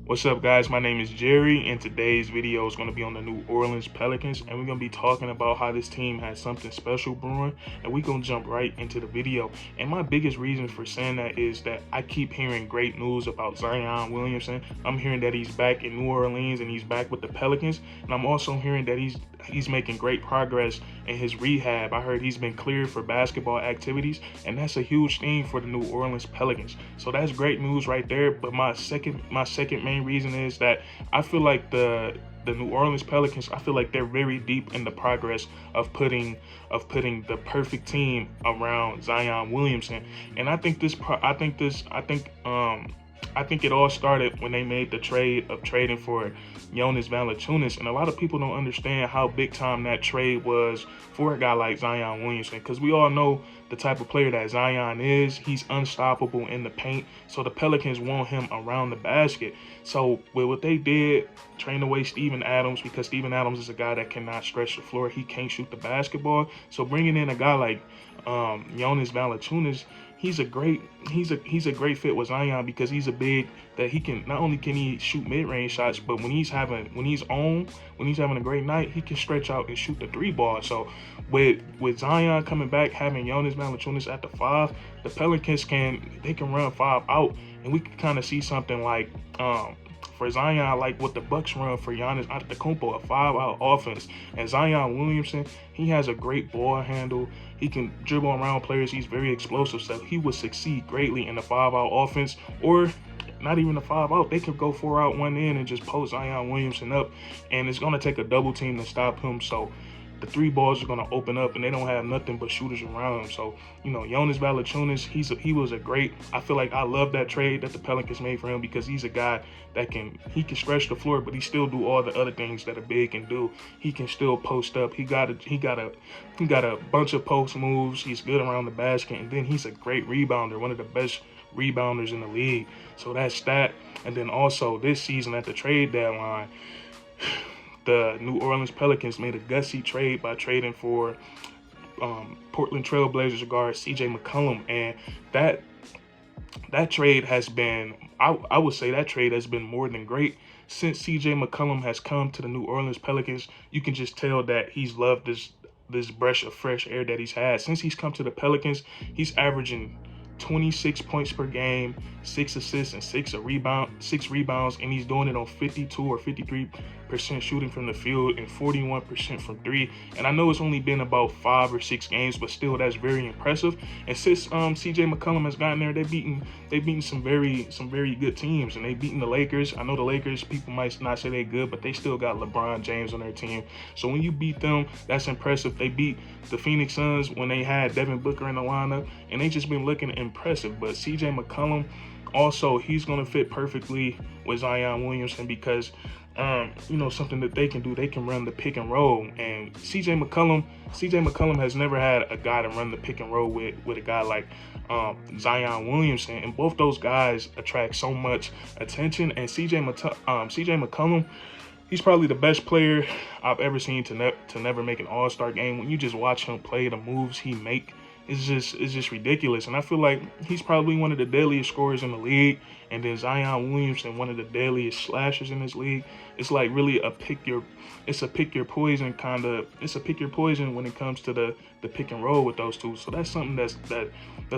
What's up, guys? My name is Jerry, and today's video is going to be on the New Orleans Pelicans, and we're going to be talking about how this team has something special brewing, and we're going to jump right into the video. And my biggest reason for saying that is that I keep hearing great news about Zion Williamson. I'm hearing that he's back in New Orleans and he's back with the Pelicans, and I'm also hearing that he's making great progress in his rehab. I heard he's been cleared for basketball activities, and that's a huge thing for the New Orleans Pelicans. So that's great news right there. But my second main reason is that I feel like the New Orleans Pelicans, I feel like they're very deep in the progress of putting the perfect team around Zion Williamson. And I think it all started when they made the trade of trading for Jonas Valanciunas, and a lot of people don't understand how big time that trade was for a guy like Zion Williamson, because we all know the type of player that Zion is. He's unstoppable in the paint, so the Pelicans want him around the basket. So with what they did, trading away Steven Adams, because Steven Adams is a guy that cannot stretch the floor. He can't shoot the basketball. So bringing in a guy like Jonas Valanciunas, he's a great fit with Zion, because he's a big that he can not only can he shoot mid-range shots, but when he's having a great night, he can stretch out and shoot the three ball. So with Zion coming back, having Jonas Valanciunas at the 5, the Pelicans can run 5 out, and we can kind of see something like for Zion, like what the Bucks run for Giannis Antetokounmpo, a 5-out offense. And Zion Williamson, he has a great ball handle. He can dribble around players. He's very explosive, so he would succeed greatly in the 5-out offense, or not even a 5-out. They could go 4-out, 1 in, and just post Zion Williamson up, and it's going to take a double team to stop him. So the 3 balls are going to open up, and they don't have nothing but shooters around him. So, Jonas Valanciunas, he was a great. I feel like I love that trade that the Pelicans made for him, because he's a guy that can stretch the floor, but he still do all the other things that a big can do. He can still post up. He got a bunch of post moves. He's good around the basket, and then he's a great rebounder, one of the best rebounders in the league. So that's that. And then also this season at the trade deadline, the New Orleans Pelicans made a gutsy trade by trading for Portland Trail Blazers guard CJ McCollum, and that trade has been, I would say that trade has been more than great. Since CJ McCollum has come to the New Orleans Pelicans, you can just tell that he's loved this breath of fresh air that he's had. Since he's come to the Pelicans, he's averaging 26 points per game, 6 assists, and 6 rebounds, and he's doing it on 52 or 53% shooting from the field and 41% from 3. And I know it's only been about 5 or 6 games, but still, that's very impressive. And since CJ McCollum has gotten there, they've beaten some very good teams, and they've beaten the Lakers. I know the Lakers, people might not say they're good, but they still got LeBron James on their team. So when you beat them, that's impressive. They beat the Phoenix Suns when they had Devin Booker in the lineup, and they just been looking impressive. But CJ McCollum, also, he's going to fit perfectly with Zion Williamson, because something that they can do, they can run the pick and roll. And CJ McCollum has never had a guy to run the pick and roll with a guy like Zion Williamson, and both those guys attract so much attention. And CJ McCollum, he's probably the best player I've ever seen to never make an All-Star game. When you just watch him play, the moves he make, it's just ridiculous. And I feel like he's probably one of the deadliest scorers in the league. And then Zion Williamson, one of the deadliest slashers in this league. It's like really a pick your poison when it comes to the pick and roll with those two. So that's something that's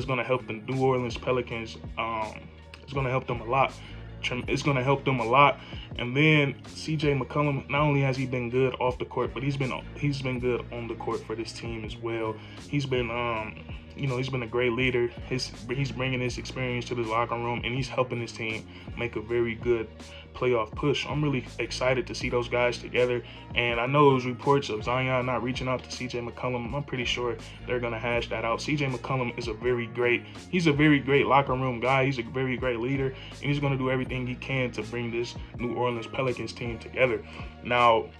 gonna help the New Orleans Pelicans. It's gonna help them a lot. It's going to help them a lot. And then CJ McCollum, not only has he been good off the court, but he's been good on the court for this team as well. He's been he's been a great leader. He's bringing his experience to the locker room, and he's helping his team make a very good playoff push. I'm really excited to see those guys together. And I know those reports of Zion not reaching out to CJ McCollum, I'm pretty sure they're going to hash that out. CJ McCollum is a very great locker room guy. He's a very great leader, and he's going to do everything he can to bring this New Orleans Pelicans team together. Now,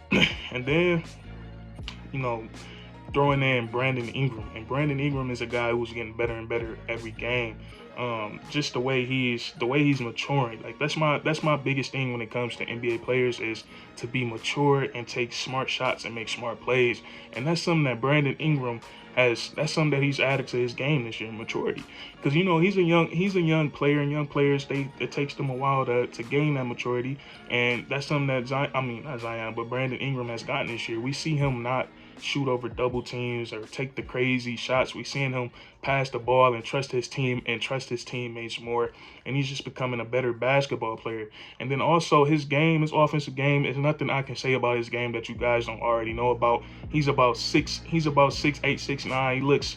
and then, throwing in Brandon Ingram. And Brandon Ingram is a guy who's getting better and better every game. Just the way he's maturing. Like that's my biggest thing when it comes to NBA players, is to be mature and take smart shots and make smart plays. And that's something that Brandon Ingram that's something that he's added to his game this year, maturity. Because he's a young player, and young players, it takes them a while to gain that maturity, and that's something that not Zion, but Brandon Ingram has gotten this year. We see him not shoot over double teams or take the crazy shots. We seen him pass the ball and trust his team and trust his teammates more, and he's just becoming a better basketball player. And then also his offensive game, is nothing I can say about his game that you guys don't already know about. He's about 6'8", 6'9". He looks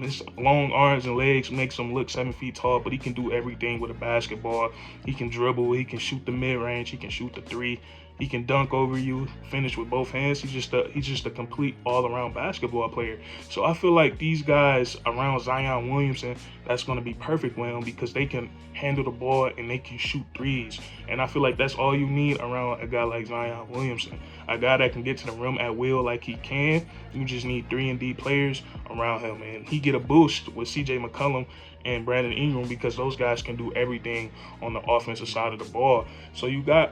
his long arms and legs makes him look 7 feet tall, but he can do everything with a basketball. He can dribble, he can shoot the mid-range, he can shoot the three, he can dunk over you, finish with both hands. He's just a complete all-around basketball player. So I feel like these guys around Zion Williamson, that's going to be perfect with him, because they can handle the ball and they can shoot threes. And I feel like that's all you need around a guy like Zion Williamson, a guy that can get to the rim at will like he can. You just need 3-and-D players around him, and he get a boost with CJ McCollum and Brandon Ingram, because those guys can do everything on the offensive side of the ball. So you got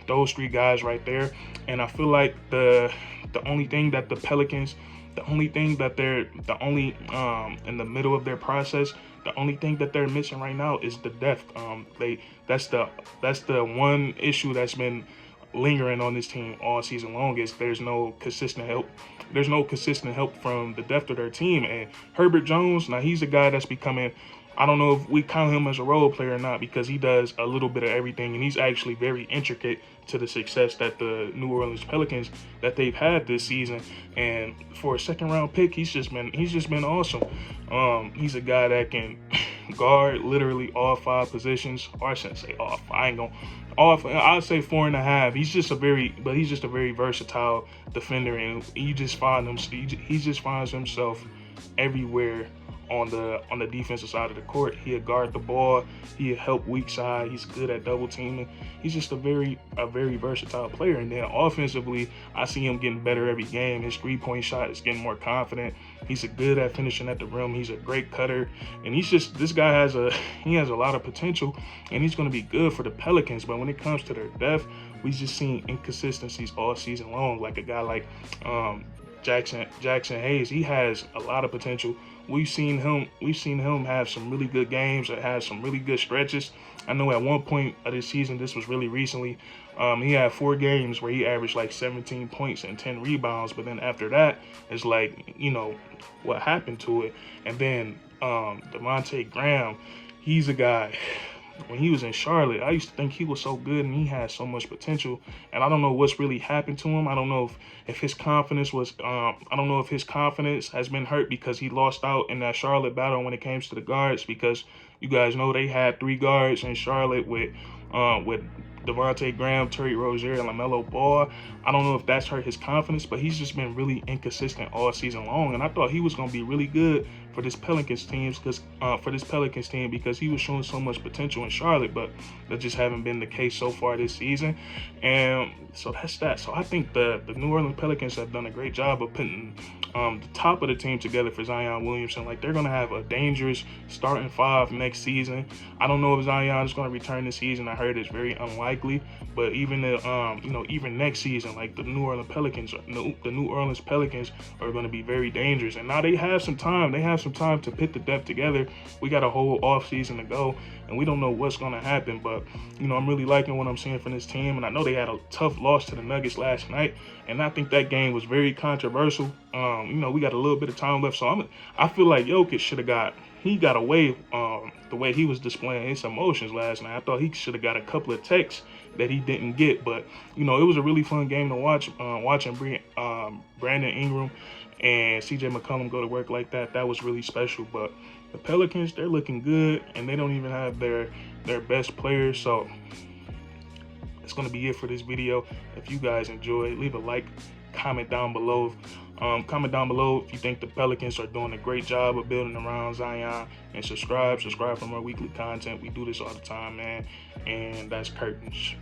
those three guys right there, and I feel like the only thing that the Pelicans, in the middle of their process, the only thing that they're missing right now is the depth. That's the one issue that's been lingering on this team all season long, is there's no consistent help. There's no consistent help from the depth of their team. And Herbert Jones, now he's a guy that's becoming, I don't know if we count him as a role player or not, because he does a little bit of everything, and he's actually very intricate to the success that the New Orleans Pelicans that they've had this season. And for a second-round pick, he's just been awesome. He's a guy that can guard literally all 5 positions, or I shouldn't say all 5. I'd say 4.5. He's just a very versatile defender, and he just finds himself everywhere on the defensive side of the court. He'll guard the ball, he'll help weak side, he's good at double teaming. He's just a very versatile player. And then offensively, I see him getting better every game. His 3-point shot is getting more confident. He's good at finishing at the rim. He's a great cutter, and this guy has a lot of potential, and he's going to be good for the Pelicans. But when it comes to their depth, we've just seen inconsistencies all season long. Like a guy like Jackson Hayes, he has a lot of potential. We've seen him have some really good games, or have some really good stretches. I know at one point of this season, this was really recently, he had 4 games where he averaged like 17 points and 10 rebounds. But then after that, it's like, what happened to it? And then Devontae Graham, he's a guy, when he was in Charlotte, I used to think he was so good and he had so much potential. And I don't know what's really happened to him. I don't know if his confidence was, I don't know if his confidence has been hurt because he lost out in that Charlotte battle when it came to the guards, because you guys know they had 3 guards in Charlotte with Devontae Graham, Terry Rozier, and LaMelo Ball. I don't know if that's hurt his confidence, but he's just been really inconsistent all season long. And I thought he was going to be really good for this Pelicans team, because he was showing so much potential in Charlotte, but that just haven't been the case so far this season. And so that's that. So I think the New Orleans Pelicans have done a great job of putting the top of the team together for Zion Williamson. Like, they're going to have a dangerous starting 5 next season. I don't know if Zion is going to return this season. I heard it's very unlikely, but even even next season, like the New Orleans Pelicans are going to be very dangerous. And now they have some time. They have some time to put the depth together. We got a whole off season to go, and we don't know what's going to happen. But I'm really liking what I'm seeing from this team. And I know they had a tough loss to the Nuggets last night, and I think that game was very controversial. We got a little bit of time left, so I feel like Jokic got away the way he was displaying his emotions last night. I thought he should have got a couple of texts that he didn't get. But it was a really fun game to watch. Watching Brandon Ingram and CJ McCollum go to work like that was really special. But the Pelicans, they're looking good, and they don't even have their best players. So that's going to be it for this video. If you guys enjoyed, leave a like, comment down below. Comment down below if you think the Pelicans are doing a great job of building around Zion, and subscribe for more weekly content. We do this all the time, man. And that's curtains.